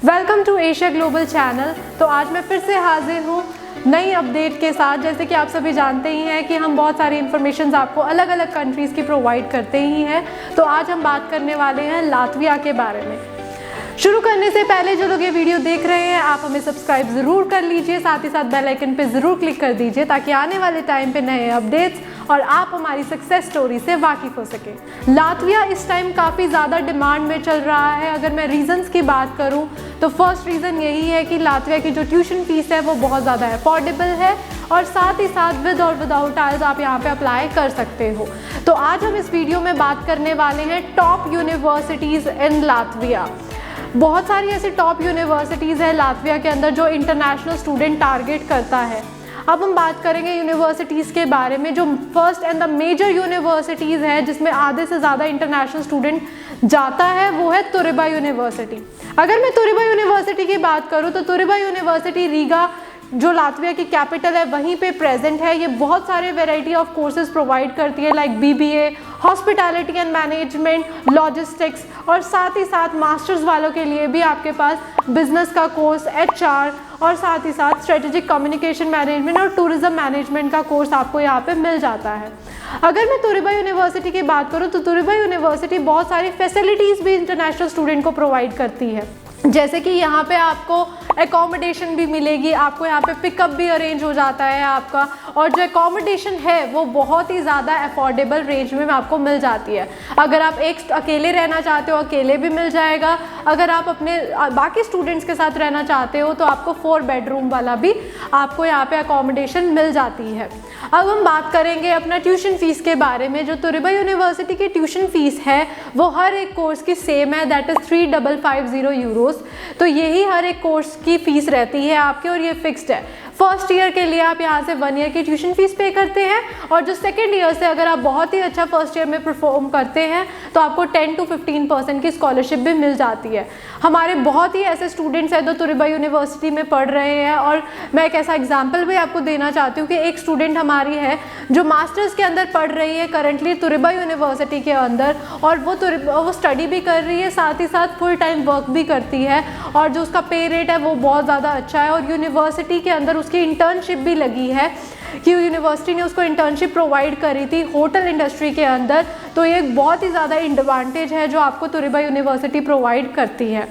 Welcome to Asia global channel. तो आज मैं फिर से हाजिर हूँ नई अपडेट के साथ। जैसे कि आप सभी जानते ही हैं कि हम बहुत सारी इन्फॉर्मेशन आपको अलग अलग कंट्रीज़ की प्रोवाइड करते ही हैं। तो आज हम बात करने वाले हैं लातविया के बारे में। शुरू करने से पहले जो लोग ये वीडियो देख रहे हैं, आप हमें सब्सक्राइब ज़रूर कर लीजिए, साथ ही साथ बेल आइकन पे ज़रूर क्लिक कर दीजिए ताकि आने वाले टाइम पे नए अपडेट्स और आप हमारी सक्सेस स्टोरी से वाकिफ़ हो सके। लातविया इस टाइम काफ़ी ज़्यादा डिमांड में चल रहा है। अगर मैं रीज़न्स की बात करूँ तो फर्स्ट रीज़न यही है कि लातविया की जो ट्यूशन फ़ीस है वो बहुत ज़्यादा अफोर्डेबल है और साथ ही साथ विद और विदाउट आइल्स आप यहाँ पे अप्लाई कर सकते हो। तो आज हम इस वीडियो में बात करने वाले हैं टॉप यूनिवर्सिटीज़ इन लातविया। बहुत सारी ऐसी टॉप यूनिवर्सिटीज़ है लातविया के अंदर जो इंटरनेशनल स्टूडेंट टारगेट करता है। अब हम बात करेंगे यूनिवर्सिटीज़ के बारे में। जो first and the major universities है जिसमें आधे से ज़्यादा इंटरनेशनल स्टूडेंट जाता है वो है तुरिबा यूनिवर्सिटी। अगर मैं तुरिबा यूनिवर्सिटी की बात करूँ तो तुरिबा यूनिवर्सिटी रीगा जो लातविया की कैपिटल है वहीं पे प्रेजेंट है। ये बहुत सारे वैरायटी ऑफ कोर्सेज प्रोवाइड करती है like BBA, hospitality and management, logistics और साथ ही साथ मास्टर्स वालों के लिए भी आपके पास बिजनेस का कोर्स, HR और साथ ही साथ स्ट्रेटेजिक कम्युनिकेशन मैनेजमेंट और टूरिज्म मैनेजमेंट का कोर्स आपको यहाँ पे मिल जाता है। अगर मैं तुरिबा यूनिवर्सिटी की बात करूँ तो तुरिबा यूनिवर्सिटी बहुत सारी फैसिलिटीज़ भी इंटरनेशनल स्टूडेंट को प्रोवाइड करती है। जैसे कि यहाँ पे आपको एकोमोडेशन भी मिलेगी, आपको यहाँ पे पिकअप भी अरेंज हो जाता है आपका, और जो एकोमोडेशन है वो बहुत ही ज़्यादा अफोर्डेबल रेंज में आपको मिल जाती है। अगर आप एक अकेले रहना चाहते हो अकेले भी मिल जाएगा, अगर आप अपने बाकी स्टूडेंट्स के साथ रहना चाहते हो तो आपको 4 बेडरूम वाला भी आपको यहाँ पे एकोमोडेशन मिल जाती है। अब हम बात करेंगे अपना ट्यूशन फ़ीस के बारे में। जो तुरिबा यूनिवर्सिटी की ट्यूशन फ़ीस है वो हर एक कोर्स की सेम है, दैट इज़ 3550 यूरोज़। तो यही हर एक कोर्स की फ़ीस रहती है आपके और ये फिक्स्ड है। फर्स्ट ईयर के लिए आप यहाँ से 1 ईयर की ट्यूशन फ़ीस पे करते हैं और जो सेकेंड ईयर से अगर आप बहुत ही अच्छा फर्स्ट ईयर में परफॉर्म करते हैं तो आपको 10 to 15% की स्कॉलरशिप भी मिल जाती है। हमारे बहुत ही ऐसे स्टूडेंट्स हैं जो तुरिबा यूनिवर्सिटी में पढ़ रहे हैं और मैं एक ऐसा एग्जाम्पल भी आपको देना चाहती हूँ कि एक स्टूडेंट हमारी है जो मास्टर्स के अंदर पढ़ रही है करंटली तुरिबा यूनिवर्सिटी के अंदर, और वो स्टडी भी कर रही है, साथ ही साथ फुल टाइम वर्क भी करती है और जो उसका पे रेट है वो बहुत ज़्यादा अच्छा है। और यूनिवर्सिटी के अंदर उसकी इंटर्नशिप भी लगी है कि यूनिवर्सिटी ने उसको इंटर्नशिप प्रोवाइड करी थी होटल इंडस्ट्री के अंदर। तो ये एक बहुत ही ज़्यादा एडवांटेज है जो आपको तुरिबा यूनिवर्सिटी प्रोवाइड करती है।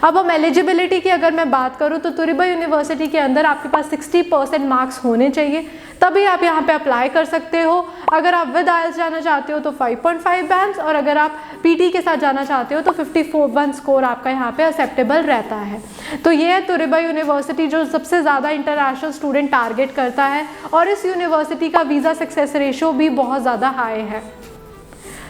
अब हम एलिजिबिलिटी की अगर मैं बात करूँ तो तुरिबा यूनिवर्सिटी के अंदर आपके पास 60% मार्क्स होने चाहिए तभी आप यहाँ पे अप्लाई कर सकते हो। अगर आप विद आइल्स जाना चाहते हो तो 5.5 बैंड्स, और अगर आप PT के साथ जाना चाहते हो तो 54 स्कोर आपका यहाँ पे एक्सेप्टेबल रहता है। तो ये है तुरिबा यूनिवर्सिटी जो सबसे ज़्यादा इंटरनेशनल स्टूडेंट टारगेट करता है और इस यूनिवर्सिटी का वीज़ा सक्सेस रेशो भी बहुत ज़्यादा हाई है।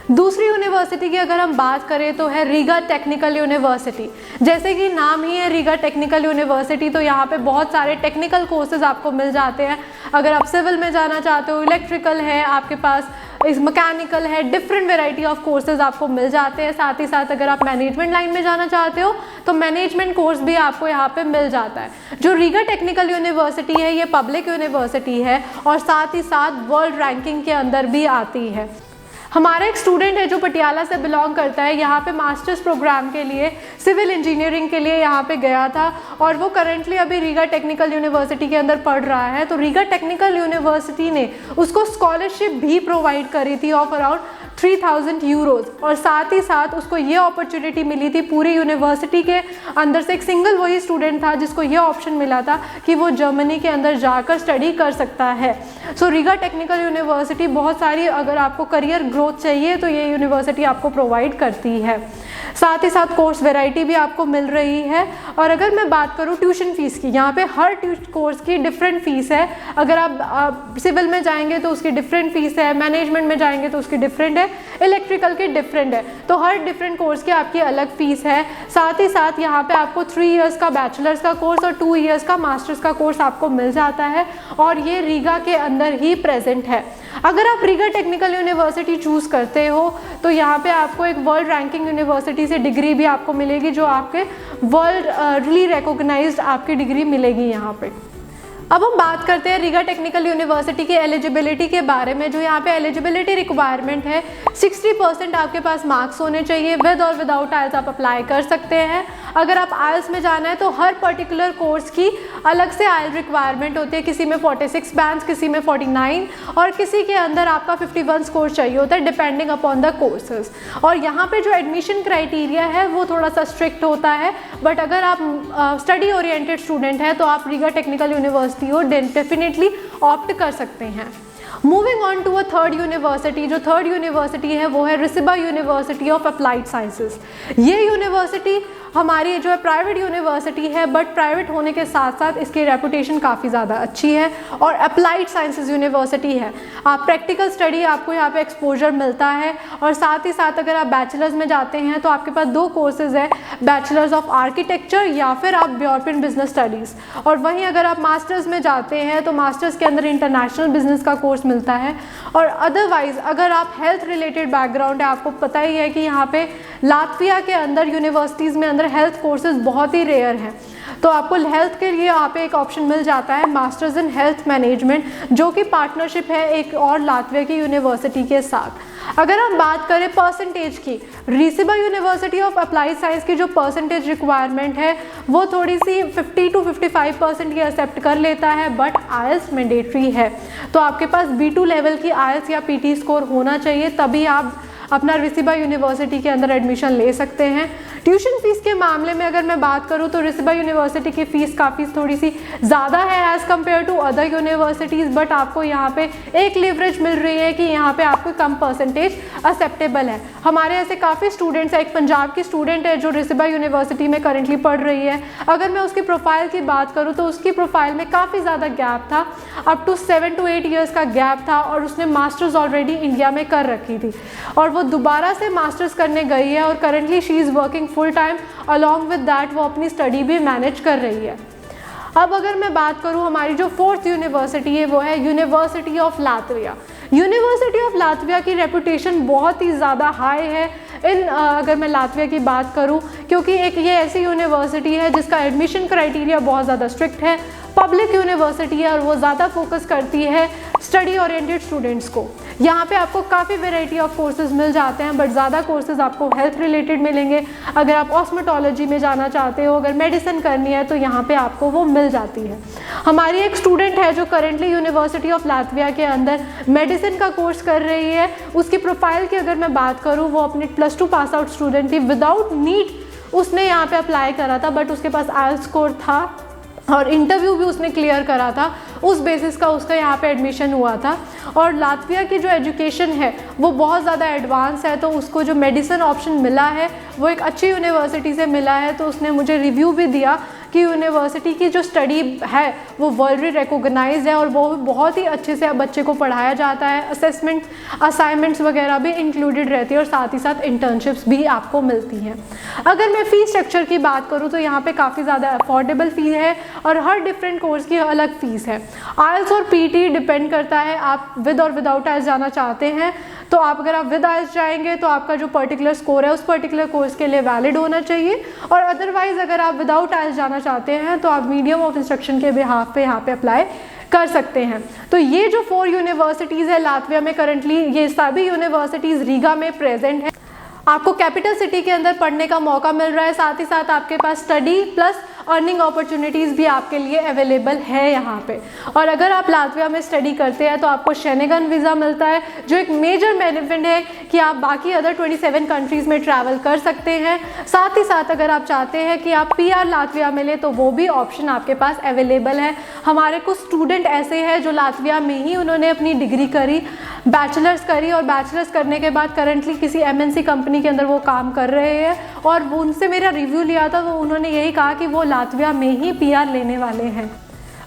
दूसरी यूनिवर्सिटी की अगर हम बात करें तो है रीगा टेक्निकल यूनिवर्सिटी। जैसे कि नाम ही है रीगा टेक्निकल यूनिवर्सिटी, तो यहाँ पे बहुत सारे टेक्निकल कोर्सेज आपको मिल जाते हैं। अगर आप सिविल में जाना चाहते हो, इलेक्ट्रिकल है आपके पास, इस मैकेनिकल है, डिफरेंट वेराइटी ऑफ कोर्सेज आपको मिल जाते हैं। साथ ही साथ अगर आप मैनेजमेंट लाइन में जाना चाहते हो तो मैनेजमेंट कोर्स भी आपको यहाँ पे मिल जाता है। जो रीगा टेक्निकल यूनिवर्सिटी है ये पब्लिक यूनिवर्सिटी है और साथ ही साथ वर्ल्ड रैंकिंग के अंदर भी आती है। हमारा एक स्टूडेंट है जो पटियाला से बिलोंग करता है, यहाँ पे मास्टर्स प्रोग्राम के लिए सिविल इंजीनियरिंग के लिए यहाँ पे गया था और वो करंटली अभी रीगा टेक्निकल यूनिवर्सिटी के अंदर पढ़ रहा है। तो रीगा टेक्निकल यूनिवर्सिटी ने उसको स्कॉलरशिप भी प्रोवाइड करी थी ऑफ अराउंड 3000 यूरोज़, और साथ ही साथ उसको ये अपॉर्चुनिटी मिली थी पूरी यूनिवर्सिटी के अंदर से। एक सिंगल वही स्टूडेंट था जिसको ये ऑप्शन मिला था कि वो जर्मनी के अंदर जाकर स्टडी कर सकता है। सो रीगा टेक्निकल यूनिवर्सिटी बहुत सारी, अगर आपको करियर ग्रोथ चाहिए तो ये यूनिवर्सिटी आपको प्रोवाइड करती है। साथ ही साथ कोर्स वैरायटी भी आपको मिल रही है। और अगर मैं बात करूँ ट्यूशन फ़ीस की, यहाँ पे हर कोर्स की डिफरेंट फ़ीस है। अगर आप सिविल में जाएंगे तो उसकी डिफरेंट फ़ीस है, मैनेजमेंट में जाएंगे तो उसकी डिफरेंट है, इलेक्ट्रिकल की डिफरेंट है। तो हर डिफरेंट कोर्स की आपकी अलग फ़ीस है। साथ ही साथ यहाँ पे आपको 3 इयर्स का बैचलर्स का कोर्स और 2 इयर्स का मास्टर्स का कोर्स आपको मिल जाता है और ये रीगा के अंदर ही प्रेजेंट है। अगर आप रीगा टेक्निकल यूनिवर्सिटी चूज़ करते हो तो यहाँ पे आपको एक वर्ल्ड रैंकिंग यूनिवर्सिटी से डिग्री भी आपको मिलेगी जो आपके वर्ल्डली रिकॉग्नाइज्ड आपकी डिग्री मिलेगी यहाँ पे। अब हम बात करते हैं रीगा टेक्निकल यूनिवर्सिटी की एलिजिबिलिटी के बारे में। जो यहाँ पे एलिजिबिलिटी रिक्वायरमेंट है 60% आपके पास मार्क्स होने चाहिए। विद और विदाउट आइल्स आप अप्लाई कर सकते हैं। अगर आप आइल्स में जाना है तो हर पर्टिकुलर कोर्स की अलग से आइल्स रिक्वायरमेंट होती है। किसी में 46 बैंड्स, किसी में 49 और किसी के अंदर आपका 51 स्कोर चाहिए होता है डिपेंडिंग अपॉन द कोर्सेज। और यहाँ पे जो एडमिशन क्राइटेरिया है वो थोड़ा सा स्ट्रिक्ट होता है, बट अगर आप स्टडी ओरिएंटेड स्टूडेंट हैं तो आप रीगा टेक्निकल यूनिवर्सिटी को डेफिनेटली ऑप्ट कर सकते हैं। Moving on to a third university, जो थर्ड यूनिवर्सिटी है वो है RISEBA University of Applied Sciences. ये यूनिवर्सिटी हमारी जो है प्राइवेट यूनिवर्सिटी है, बट प्राइवेट होने के साथ साथ इसकी रेपुटेशन काफ़ी ज़्यादा अच्छी है और अप्लाइड साइंसेस यूनिवर्सिटी है। आप प्रैक्टिकल स्टडी आपको यहाँ पे एक्सपोजर मिलता है और साथ ही साथ अगर आप बैचलर्स में जाते हैं तो आपके पास 2 कोर्सेज है, बैचलर्स ऑफ आर्किटेक्चर या फिर आप यूरोपियन बिजनेस स्टडीज़। और वहीं अगर आप मास्टर्स में जाते हैं तो मास्टर्स के अंदर इंटरनेशनल बिजनेस का कोर्स मिलता है। और अदरवाइज अगर आप हेल्थ रिलेटेड बैकग्राउंड है, आपको पता ही है कि यहाँ पे लातविया के अंदर यूनिवर्सिटीज़ में अंदर हेल्थ कोर्सेज बहुत ही रेयर हैं, तो आपको हेल्थ के लिए यहाँ पे एक ऑप्शन मिल जाता है मास्टर्स इन हेल्थ मैनेजमेंट, जो कि पार्टनरशिप है एक और लातविया की यूनिवर्सिटी के साथ। अगर हम बात करें परसेंटेज की, रिसिबा यूनिवर्सिटी ऑफ अप्लाइड साइंस की जो परसेंटेज रिक्वायरमेंट है वो थोड़ी सी 50 to 55% ये एक्सेप्ट कर लेता है, बट आइल्स मैंडेटरी है। तो आपके पास B2 लेवल की आइल्स या PT स्कोर होना चाहिए, तभी आप अपना रिसिबा यूनिवर्सिटी के अंदर एडमिशन ले सकते हैं। ट्यूशन फीस के मामले में अगर मैं बात करूं तो रिसिबा यूनिवर्सिटी की फ़ीस काफ़ी थोड़ी सी ज़्यादा है as compare to other universities, but आपको यहाँ पे एक लीवरेज मिल रही है कि यहाँ पे आपको कम परसेंटेज एक्सेप्टेबल है। हमारे ऐसे काफ़ी स्टूडेंट्स हैं, एक पंजाब की स्टूडेंट है जो रिसिबा यूनिवर्सिटी में करेंटली पढ़ रही है। अगर मैं उसकी प्रोफाइल की बात करूँ तो उसकी प्रोफाइल में काफ़ी ज़्यादा गैप था, अप टू 7 to 8 ईयर्स का गैप था, और उसने मास्टर्स ऑलरेडी इंडिया में कर रखी थी और वो दोबारा से मास्टर्स करने गई है और currently she is working full time, along with that वो अपनी स्टडी भी मैनेज कर रही है। अब अगर मैं बात करूं हमारी जो 4th यूनिवर्सिटी है वो है university of Latvia. University of Latvia की रेपुटेशन बहुत ही ज़्यादा हाई है अगर मैं लातविया की बात करूं, क्योंकि एक ये ऐसी यूनिवर्सिटी है जिसका एडमिशन क्राइटेरिया बहुत ज़्यादा स्ट्रिक्ट है, पब्लिक यूनिवर्सिटी है और वो ज़्यादा फोकस करती है स्टडी ओरिएंटेड स्टूडेंट्स को। यहाँ पे आपको काफ़ी वेराइटी ऑफ कोर्सेज मिल जाते हैं, बट ज़्यादा कोर्सेज आपको हेल्थ रिलेटेड मिलेंगे। अगर आप ऑस्मेटोलॉजी में जाना चाहते हो, अगर मेडिसिन करनी है तो यहाँ पे आपको वो मिल जाती है। हमारी एक स्टूडेंट है जो करेंटली यूनिवर्सिटी ऑफ लातविया के अंदर मेडिसिन का कोर्स कर रही है। उसकी प्रोफाइल की अगर मैं बात करूँ, वो अपने +2 पास आउट स्टूडेंट थी, विदाउट नीट उसने यहाँ पे अप्लाई करा था, बट उसके पास आइल्स स्कोर था और इंटरव्यू भी उसने क्लियर करा था, उस बेसिस का उसका यहाँ पे एडमिशन हुआ था। और लातविया की जो एजुकेशन है वो बहुत ज़्यादा एडवांस है, तो उसको जो मेडिसिन ऑप्शन मिला है वो एक अच्छी यूनिवर्सिटी से मिला है। तो उसने मुझे रिव्यू भी दिया कि यूनिवर्सिटी की जो स्टडी है वो वर्ल्डली रिकॉग्नाइज्ड है और वो बहुत ही अच्छे से बच्चे को पढ़ाया जाता है। असेसमेंट असाइनमेंट्स वगैरह भी इंक्लूडेड रहती है और साथ ही साथ इंटर्नशिप्स भी आपको मिलती हैं। अगर मैं फ़ी स्ट्रक्चर की बात करूँ तो यहाँ पे काफ़ी ज़्यादा अफोर्डेबल फ़ी है और हर डिफरेंट कोर्स की अलग फ़ीस है। आइल्स और PT डिपेंड करता है, आप विद और विदाउट आइल्स जाना चाहते हैं तो आप अगर आप विद आइल्स जाएंगे तो आपका जो पर्टिकुलर स्कोर है उस पर्टिकुलर कोर्स के लिए वैलिड होना चाहिए, और अदरवाइज अगर आप विदाउट आइल्स जाना चाहते हैं तो आप मीडियम ऑफ इंस्ट्रक्शन के बिहाफ पे यहाँ पे अप्लाई कर सकते हैं। तो ये जो 4 यूनिवर्सिटीज़ है लातविया में करंटली, ये सभी यूनिवर्सिटीज़ रीगा में प्रेजेंट है। आपको कैपिटल सिटी के अंदर पढ़ने का मौका मिल रहा है, साथ ही साथ आपके पास स्टडी प्लस अर्निंग अपॉर्चुनिटीज़ भी आपके लिए अवेलेबल है यहाँ पे। और अगर आप लातविया में स्टडी करते हैं तो आपको शेनेगन वीज़ा मिलता है, जो एक मेजर बेनिफिट है कि आप बाकी अदर 27 कंट्रीज़ में ट्रैवल कर सकते हैं। साथ ही साथ अगर आप चाहते हैं कि आप PR लातविया मिले तो वो भी ऑप्शन आपके पास अवेलेबल है। हमारे कुछ स्टूडेंट ऐसे हैं जो लातविया में ही उन्होंने अपनी डिग्री करी, बैचलर्स करी, और बैचलर्स करने के बाद करंटली किसी MNC कंपनी के अंदर वो काम कर रहे हैं। और वो उनसे मेरा रिव्यू लिया था, वो उन्होंने यही कहा कि वो लातविया में ही PR लेने वाले हैं।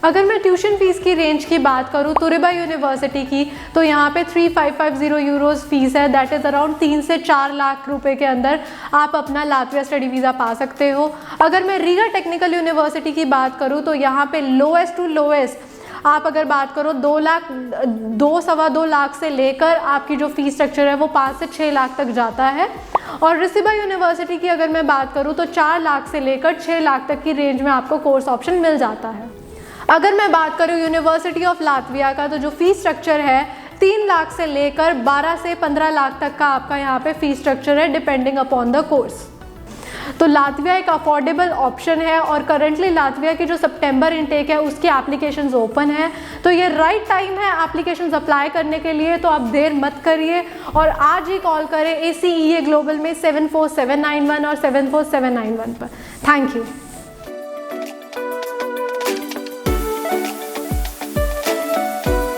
अगर मैं ट्यूशन फ़ीस की रेंज की बात करूँ तुरिबा यूनिवर्सिटी की, तो यहाँ पे 3550 यूरोज़ फ़ीस है, दैट इज़ अराउंड 3 से 4 लाख रुपए के अंदर आप अपना लातविया स्टडी वीज़ा पा सकते हो। अगर मैं रीगा टेक्निकल यूनिवर्सिटी की बात करूँ तो यहाँ पे लोएस्ट टू लोएस्ट आप अगर बात करो 2 लाख से लेकर आपकी जो फ़ीस स्ट्रक्चर है वो 5 से 6 लाख तक जाता है। और रिसिबा यूनिवर्सिटी की अगर मैं बात करूँ तो 4 लाख से लेकर 6 लाख तक की रेंज में आपको कोर्स ऑप्शन मिल जाता है। अगर मैं बात करूँ यूनिवर्सिटी ऑफ लातविया का, तो जो फ़ीस स्ट्रक्चर है 3 लाख से लेकर 12 से 15 लाख तक का आपका यहाँ पे फ़ीस स्ट्रक्चर है, डिपेंडिंग अपॉन द कोर्स। तो लातविया एक अफोर्डेबल ऑप्शन है और करंटली लातविया की जो सितंबर इनटेक है उसकी एप्लीकेशंस ओपन है, तो ये राइट टाइम है एप्लीकेशंस अप्लाई करने के लिए। तो आप देर मत करिए और आज ही कॉल करें ACEA ग्लोबल में 74791 और 74791 पर। Thank you.